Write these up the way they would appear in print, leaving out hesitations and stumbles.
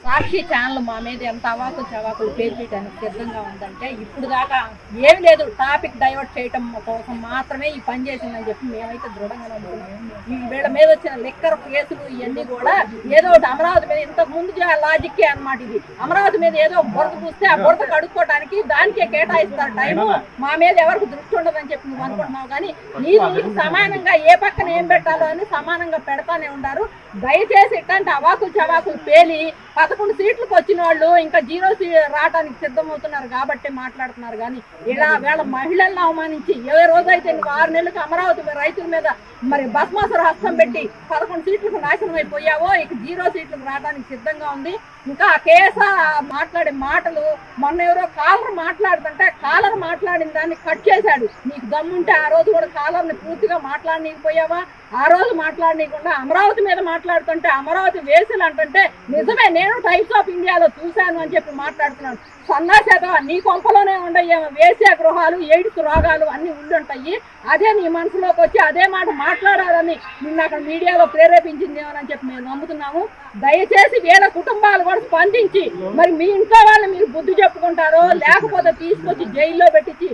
సాక్షి channel మా మీద ఎంత అవాకులు చవాకులు పేర్చేయడానికి సిద్ధంగా ఉందంటే ఇప్పుడు దాకా ఏమి లేదు, టాపిక్ డైవర్ట్ చేయటం కోసం మాత్రమే ఈ పని చేసిందని చెప్పి మేమైతే దృఢంగా నమ్ముతున్నాం. ఈ వీళ్ళ మీద వచ్చిన లిక్కర్ కేసులు ఇవన్నీ కూడా ఏదో ఒకటి అమరావతి మీద ఇంతకు ముందు లాజిక్కే అన్నమాట. ఇది అమరావతి మీద ఏదో బురద పూస్తే ఆ బురద కడుక్కోవడానికి దానికే కేటాయిస్తారు టైము. మా మీద ఎవరికి దృష్టి ఉండదని చెప్పి నువ్వు అనుకుంటున్నావు, కానీ నీకు సమానంగా ఏ పక్కన ఏం పెట్టాలో అని సమానంగా పెడతానే ఉన్నారు. దయచేసి ఇట్లాంటి అవాకులు చవాకులు పేలి 11 సీట్లకు వచ్చిన వాళ్ళు ఇంకా 0 రావడానికి సిద్ధమవుతున్నారు కాబట్టి మాట్లాడుతున్నారు. కానీ ఇలా వీళ్ళ మహిళలను అవమానించి ఏ రోజైతే నువ్వు 6 నెలలకు అమరావతి రైతుల మీద మరి భస్మాసుర హస్తం పెట్టి 11 సీట్లకు నాశనం అయిపోయావో ఇక 0 సీట్లకు రావడానికి సిద్ధంగా ఉంది. ఇంకా ఆ కేసీఆర్ మాట్లాడే మాటలు, మొన్న ఎవరో కాలర్ మాట్లాడుతుంటే కాలర్ మాట్లాడిన దాన్ని కట్ చేశాడు. నీకు దమ్ముంటే ఆ రోజు కూడా కాలర్ని పూర్తిగా మాట్లాడనీకపోయావా? ఆ రోజు మాట్లాడనీయకుండా అమరావతి మీద మాట్లాడుతుంటే అమరావతి వేసులు అంటుంటే నిజమే, నేను టైమ్స్ ఆఫ్ ఇండియాలో చూశాను అని చెప్పి మాట్లాడుతున్నాను. సన్నాసేత నీ కొంపలోనే ఉండయ్యేమో వేశ్య గృహాలు, ఎయిడ్స్ రోగాలు అన్నీ ఉండుంటాయి. అదే నీ మనసులోకి వచ్చి అదే మాట మాట్లాడాలని నిన్న అక్కడ మీడియాలో ప్రేరేపించిందేమోనని చెప్పి మేము నమ్ముతున్నాము. దయచేసి వీళ్ళ కుటుంబాలు కూడా స్పందించి మరి మీ ఇంట్లో వాళ్ళు మీరు బుద్ధి చెప్పుకుంటారో లేకపోతే తీసుకొచ్చి జైల్లో పెట్టించి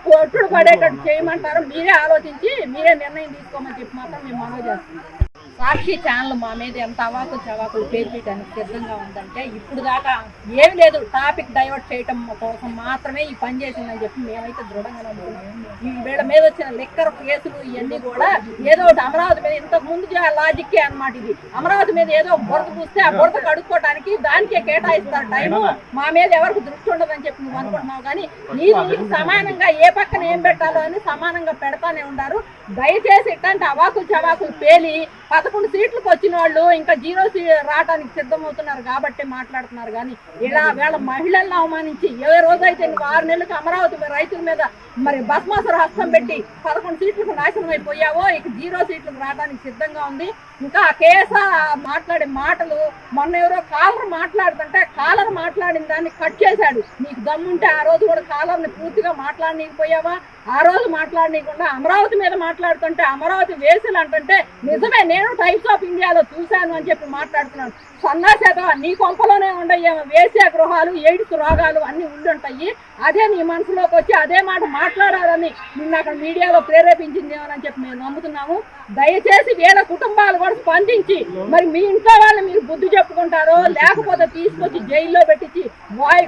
కొట్టుడు పడేటట్టు చేయమంటారో మీరే ఆలోచించి మీరే నిర్ణయం తీసుకోమని చెప్పి మాత్రం మేము మనవి చేస్తున్నాం. సాక్షి ఛానల్ మా మీద ఎంత అవాకులు చవాకులు పేర్చేయడానికి సిద్ధంగా ఉందంటే ఇప్పుడు దాకా ఏమి లేదు, టాపిక్ డైవర్ట్ చేయటం కోసం మాత్రమే ఈ పని చేసిందని చెప్పి మేమైతే దృఢంగా నమ్ముతున్నాం. ఈ వీళ్ళ మీద వచ్చిన లిక్కర్ కేసులు ఇవన్నీ కూడా ఏదో ఒకటి అమరావతి మీద ఇంతకు ముందు లాజిక్కే అన్నమాట. ఇది అమరావతి మీద ఏదో బురద పూస్తే ఆ బురద కడుక్కోవడానికి దానికే కేటాయిస్తారు టైము. మా మీద ఎవరికి దృష్టి ఉండదని చెప్పి నువ్వు అనుకుంటున్నావు, కానీ నీకు సమానంగా ఏ పక్కన ఏం పెట్టాలో అని సమానంగా పెడతానే ఉన్నారు. దయచేసి ఇట్లాంటి అవాకులు చవాకులు పేలి 11 సీట్లకు వచ్చిన వాళ్ళు ఇంకా 0 రావడానికి సిద్ధమవుతున్నారు కాబట్టి మాట్లాడుతున్నారు. కానీ ఇలా వీళ్ళ మహిళలను అవమానించి ఏ రోజైతే నువ్వు 6 నెలలకు అమరావతి రైతుల మీద మరి భస్మాసుర హస్తం పెట్టి 11 సీట్లకు నాశనం అయిపోయావో ఇక 0 సీట్లకు రావడానికి సిద్ధంగా ఉంది. ఇంకా ఆ కేసీఆర్ మాట్లాడే మాటలు, మొన్న ఎవరో కాలర్ మాట్లాడుతుంటే కాలర్ మాట్లాడిన దాన్ని కట్ చేశాడు. నీకు దమ్ముంటే ఆ రోజు కూడా కాలర్ని పూర్తిగా మాట్లాడనీకపోయావా? ఆ రోజు మాట్లాడనీయకుండా అమరావతి మీద మాట్లాడుతుంటే అమరావతి వేసులు అంటుంటే నిజమే, నేను టైమ్స్ ఆఫ్ ఇండియాలో చూశాను అని చెప్పి మాట్లాడుతున్నాను. సన్నాసేత నీ కొంపలోనే ఉండయ్యేమో వేశ్య గృహాలు, ఎయిడ్స్ రోగాలు అన్నీ ఉండుంటాయి. అదే నీ మనసులోకి వచ్చి అదే మాట మాట్లాడాలని నిన్న అక్కడ మీడియాలో ప్రేరేపించిందేమోనని చెప్పి మేము నమ్ముతున్నాము. దయచేసి వీళ్ళ కుటుంబాలు కూడా స్పందించి మరి మీ ఇంట్లో వాళ్ళు మీరు బుద్ధి చెప్పుకుంటారో లేకపోతే తీసుకొచ్చి జైల్లో పెట్టించి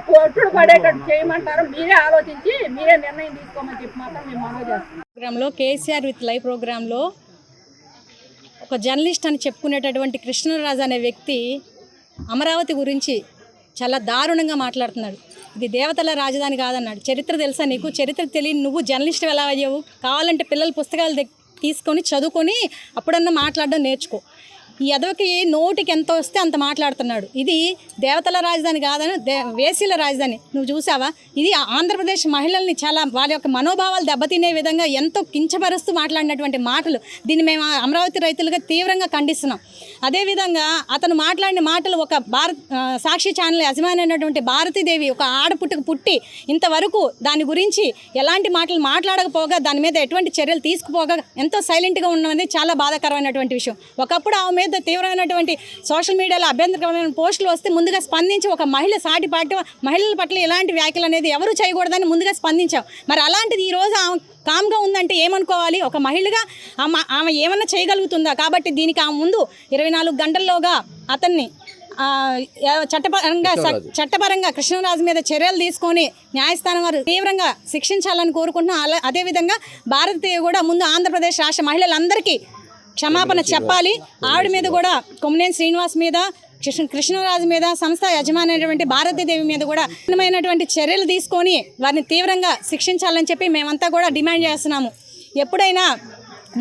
కొట్టుడు పడేటట్టు చేయమంటారో మీరే ఆలోచించి మీరే నిర్ణయం తీసుకోమని చెప్పి మాత్రం మేము మనవి చేస్తున్నాం. ప్రోగ్రాంలో కేసీఆర్ విత్ లైవ్ ప్రోగ్రాంలో ఒక జర్నలిస్ట్ అని చెప్పుకునేటటువంటి కృష్ణరాజు అనే వ్యక్తి అమరావతి గురించి చాలా దారుణంగా మాట్లాడుతున్నాడు. ఇది దేవతల రాజధాని కాదన్నాడు. చరిత్ర తెలుసా నీకు? చరిత్ర తెలియని నువ్వు జర్నలిస్ట్ ఎలా అయ్యావు? కావాలంటే పిల్లల పుస్తకాలు తీసుకొని చదువుకొని అప్పుడన్నా మాట్లాడడం నేర్చుకో. ఈ ఎదవకి నోటికి ఎంత వస్తే అంత మాట్లాడుతున్నాడు. ఇది దేవతల రాజధాని కాదని వేసీల రాజధాని. నువ్వు చూసావా? ఇది ఆంధ్రప్రదేశ్ మహిళల్ని చాలా వాళ్ళ యొక్క మనోభావాలు దెబ్బతినే విధంగా ఎంతో కించపరుస్తూ మాట్లాడినటువంటి మాటలు. దీన్ని మేము అమరావతి రైతులుగా తీవ్రంగా ఖండిస్తున్నాం. అదేవిధంగా అతను మాట్లాడిన మాటలు ఒక సాక్షి ఛానల్ యజమాని అయినటువంటి భారతీదేవి ఒక ఆడపుట్టుకు పుట్టి ఇంతవరకు దాని గురించి ఎలాంటి మాటలు మాట్లాడకపోగా దాని మీద ఎటువంటి చర్యలు తీసుకుపోగా ఎంతో సైలెంట్గా ఉన్నది చాలా బాధాకరమైనటువంటి విషయం. ఒకప్పుడు ఆమె తీవ్రమైనటువంటి సోషల్ మీడియాలో అభ్యంతరకరమైన పోస్టులు వస్తే ముందుగా స్పందించి ఒక మహిళ సాటి పాటి మహిళల పట్ల ఎలాంటి వ్యాఖ్యలు అనేది ఎవరు చేయకూడదని ముందుగా స్పందించాం. మరి అలాంటిది ఈరోజు కామ్గా ఉందంటే ఏమనుకోవాలి? ఒక మహిళగా ఆమె ఏమన్నా చేయగలుగుతుందా? కాబట్టి దీనికి ఆమె ముందు 24 గంటల్లోగా అతన్ని చట్టపరంగా కృష్ణరాజు మీద చర్యలు తీసుకొని న్యాయస్థానం వారు తీవ్రంగా శిక్షించాలని కోరుకుంటున్నాం. అదేవిధంగా భారతీయ కూడా ముందు ఆంధ్రప్రదేశ్ రాష్ట్ర మహిళలందరికీ క్షమాపణ చెప్పాలి. ఆవిడ మీద కూడా కొమ్మినేని శ్రీనివాస్ మీద, కృష్ణరాజు మీద, సంస్థ యజమాని అయినటువంటి భారతీదేవి మీద కూడా కఠినమైనటువంటి చర్యలు తీసుకొని వారిని తీవ్రంగా శిక్షించాలని చెప్పి మేమంతా కూడా డిమాండ్ చేస్తున్నాము. ఎప్పుడైనా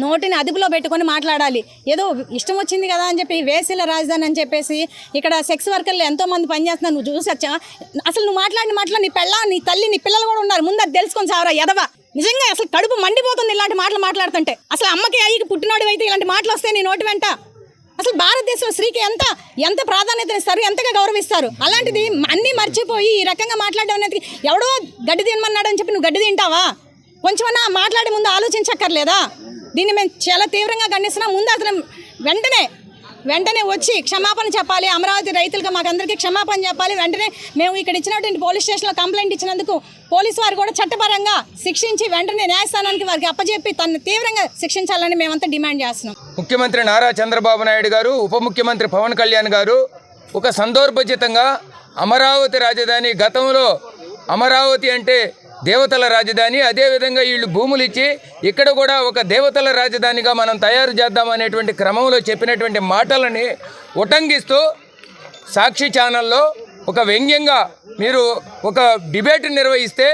నోటిని అదుపులో పెట్టుకొని మాట్లాడాలి. ఏదో ఇష్టం వచ్చింది కదా అని చెప్పి వేసీల రాజధాని అని చెప్పేసి ఇక్కడ సెక్స్ వర్కర్లు ఎంతోమంది పనిచేస్తున్నారు. నువ్వు చూసొచ్చా? అసలు నువ్వు మాట్లాడిన మాటలో నీ పెళ్ళ, నీ తల్లి, నీ పిల్లలు కూడా ఉన్నారు. ముందు అది తెలుసుకొని సావరా ఎదవ. నిజంగా అసలు కడుపు మండిపోతుంది ఇలాంటి మాటలు మాట్లాడుతుంటే. అసలు అమ్మకి అయ్యికి పుట్టినోడు అయితే ఇలాంటి మాటలు వస్తే నీ నోటి వెంట అసలు భారతదేశంలో స్త్రీకి ఎంత ప్రాధాన్యత ఇస్తారు, ఎంతగా గౌరవిస్తారు. అలాంటిది అన్నీ మర్చిపోయి ఈ రకంగా మాట్లాడడం అనేది ఎవడో గడ్డి తినమన్నాడని చెప్పి నువ్వు గడ్డి తింటావా? కొంచెమన్నా మాట్లాడే ముందు ఆలోచించక్కర్లేదా? దీన్ని మేము చాలా తీవ్రంగా ఖండిస్తున్నాం. ముందు అసలు వెంటనే వెంటనే వచ్చి క్షమాపణ చెప్పాలి. అమరావతి రైతులుగా మాకందరికీ క్షమాపణ చెప్పాలి. వెంటనే మేము ఇక్కడ ఇచ్చినటువంటి పోలీస్ స్టేషన్లో కంప్లైంట్ ఇచ్చినందుకు పోలీసు వారు కూడా చట్టపరంగా శిక్షించి వెంటనే న్యాయస్థానానికి వారికి అప్పచెప్పి తనను తీవ్రంగా శిక్షించాలని మేమంతా డిమాండ్ చేస్తున్నాం. ముఖ్యమంత్రి నారా చంద్రబాబు నాయుడు గారు, ఉప ముఖ్యమంత్రి పవన్ కళ్యాణ్ గారు ఒక సందర్భోచితంగా అమరావతి రాజధాని, గతంలో అమరావతి అంటే దేవతల రాజధాని, అదేవిధంగా వీళ్ళు భూములు ఇచ్చి ఇక్కడ కూడా ఒక దేవతల రాజధానిగా మనం తయారు చేద్దామనేటువంటి క్రమంలో చెప్పినటువంటి మాటలని ఉటంకిస్తూ సాక్షి ఛానల్లో ఒక వ్యంగ్యంగా మీరు ఒక డిబేట్ నిర్వహిస్తే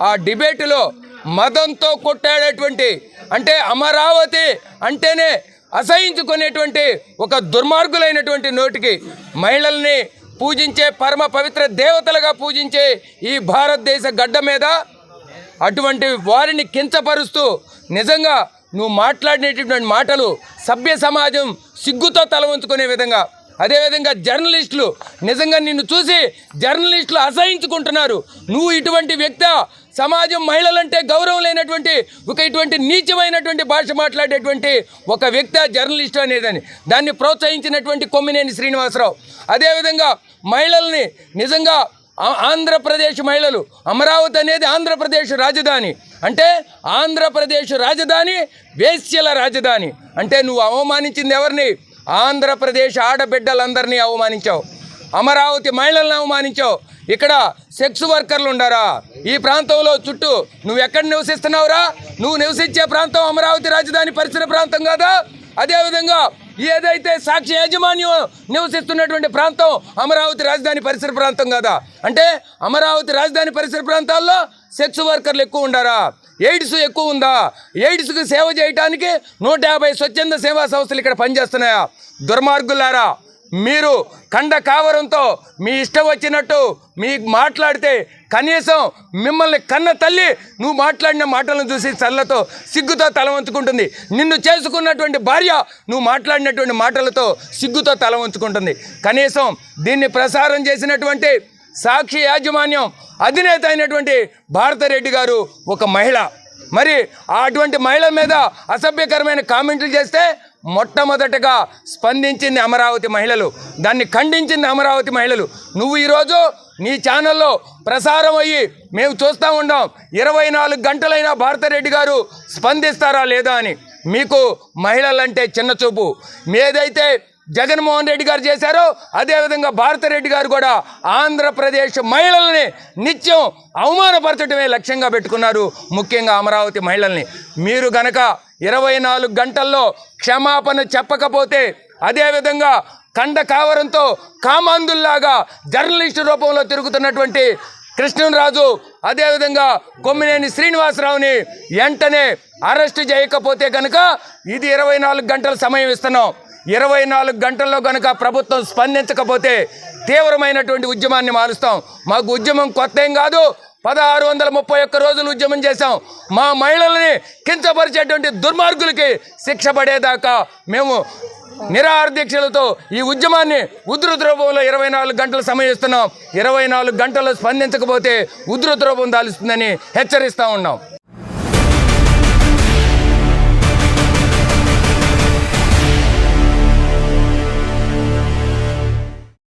ఆ డిబేటులో మతంతో కొట్టాడేటువంటి, అంటే అమరావతి అంటేనే అసహించుకునేటువంటి ఒక దుర్మార్గులైనటువంటి నోటికి మహిళల్ని పూజించే పరమ పవిత్ర దేవతలుగా పూజించే ఈ భారతదేశ గడ్డ మీద అటువంటి వారిని కించపరుస్తూ నిజంగా నువ్వు మాట్లాడినటువంటి మాటలు సభ్య సమాజం సిగ్గుతో తల వంచుకునే విధంగా, అదేవిధంగా జర్నలిస్టులు నిజంగా నిన్ను చూసి జర్నలిస్టులు అసహించుకుంటున్నారు. నువ్వు ఇటువంటి వ్యక్తి, సమాజం మహిళలంటే గౌరవం లేనటువంటి ఇటువంటి నీచమైనటువంటి భాష మాట్లాడేటువంటి ఒక వ్యక్తి జర్నలిస్టు అనేదని దాన్ని ప్రోత్సహించినటువంటి కొమ్మినేని శ్రీనివాసరావు. అదేవిధంగా మహిళల్ని నిజంగా ఆంధ్రప్రదేశ్ మహిళలు, అమరావతి అనేది ఆంధ్రప్రదేశ్ రాజధాని, అంటే ఆంధ్రప్రదేశ్ రాజధాని వేశ్యల రాజధాని అంటే నువ్వు అవమానించింది ఎవరిని? ఆంధ్రప్రదేశ్ ఆడబిడ్డలందరినీ అవమానించావు, అమరావతి మహిళలను అవమానించావు. ఇక్కడ సెక్స్ వర్కర్లు ఉండారా ఈ ప్రాంతంలో? చుట్టూ నువ్వు ఎక్కడ నివసిస్తున్నావురా? నువ్వు నివసించే ప్రాంతం అమరావతి రాజధాని పరిసర ప్రాంతం కాదా? అదేవిధంగా ఏదైతే సాక్షి యాజమాన్యం నివసిస్తున్నటువంటి ప్రాంతం అమరావతి రాజధాని పరిసర ప్రాంతం కాదా? అంటే అమరావతి రాజధాని పరిసర ప్రాంతాల్లో సెక్స్ వర్కర్లు ఎక్కువ ఉండారా? ఎయిడ్స్ ఎక్కువ ఉందా? ఎయిడ్స్కి సేవ చేయడానికి 150 స్వచ్ఛంద సేవా సంస్థలు ఇక్కడ పనిచేస్తున్నాయా? దుర్మార్గులారా, మీరు కండ కావరంతో మీ ఇష్టం వచ్చినట్టు మీకు మాట్లాడితే కనీసం మిమ్మల్ని కన్న తల్లి నువ్వు మాట్లాడిన మాటలను చూసి చల్లతో సిగ్గుతో తల వంచుకుంటుంది. నిన్ను చేసుకున్నటువంటి భార్య నువ్వు మాట్లాడినటువంటి మాటలతో సిగ్గుతో తల వంచుకుంటుంది. కనీసం దీన్ని ప్రసారం చేసినటువంటి సాక్షి యాజమాన్యం అధినేత అయినటువంటి భారతిరెడ్డి గారు ఒక మహిళ, మరి అటువంటి మహిళ మీద అసభ్యకరమైన కామెంట్లు చేస్తే మొట్టమొదటగా స్పందించింది అమరావతి మహిళలు, దాన్ని ఖండించింది అమరావతి మహిళలు. నువ్వు ఈరోజు నీ ఛానల్లో ప్రసారం అయ్యి మేము చూస్తూ ఉన్నాం, 24 గంటలైనా భారతిరెడ్డి గారు స్పందిస్తారా లేదా అని. మీకు మహిళలంటే చిన్న చూపు. ఏదైతే జగన్మోహన్ రెడ్డి గారు చేశారో అదేవిధంగా భారతిరెడ్డి గారు కూడా ఆంధ్రప్రదేశ్ మహిళల్ని నిత్యం అవమానపరచడమే లక్ష్యంగా పెట్టుకున్నారు, ముఖ్యంగా అమరావతి మహిళల్ని. మీరు గనక 24 గంటల్లో క్షమాపణ చెప్పకపోతే, అదేవిధంగా కండ కావరంతో కామాంధుల్లాగా జర్నలిస్టు రూపంలో తిరుగుతున్నటువంటి కృష్ణరాజు, అదేవిధంగా కొమ్మినేని శ్రీనివాసరావుని వెంటనే అరెస్టు చేయకపోతే కనుక ఇది 24 గంటల సమయం ఇస్తున్నాం. 24 గంటల్లో కనుక ప్రభుత్వం స్పందించకపోతే తీవ్రమైనటువంటి ఉద్యమాన్ని మారుస్తాం. మాకు ఉద్యమం కొత్త ఏం కాదు, 1631 రోజులు ఉద్యమం చేశాం. మా మహిళల్ని కించపరిచేటువంటి దుర్మార్గులకి శిక్ష పడేదాకా మేము నిరాహార దీక్షలతో ఈ ఉద్యమాన్ని ఉధృత రూపంలో 24 గంటలు సమయం ఇస్తున్నాం. 24 గంటల్లో స్పందించకపోతే ఉధృత రూపం దాలుస్తుందని హెచ్చరిస్తూ ఉన్నాం.